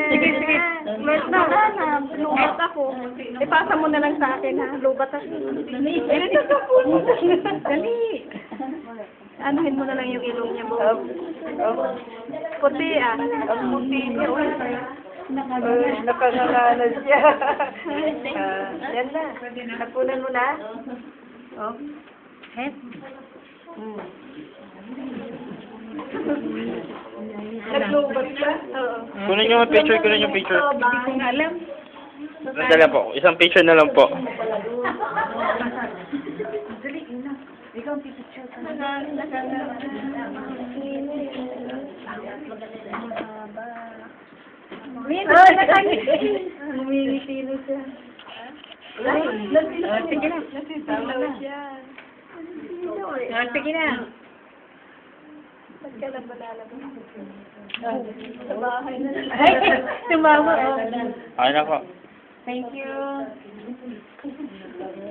Sige, sige. Lubat ako. Ipasa mo na lang sa akin, ha? Lubat ako. Ito sa puno. Dali. Anuhin mo na lang yung ilong niya, Bo. Puti, ah. Puti. Nakanganganan siya. Yan na. Napunan mo na. Oh. Head. Naglubat ka? Oo. Kunin yung picture, kunin yung picture. Hindi ko nga alam. Dala po. Isang picture na lang po. Dali, ina. Ikaw ang pipicture ka. Lumiliti na siya. Sige na. Sige na. Ba't ka lang malalabas? Sa bahay na. Ay, tumama. Ayun na po. Thank you.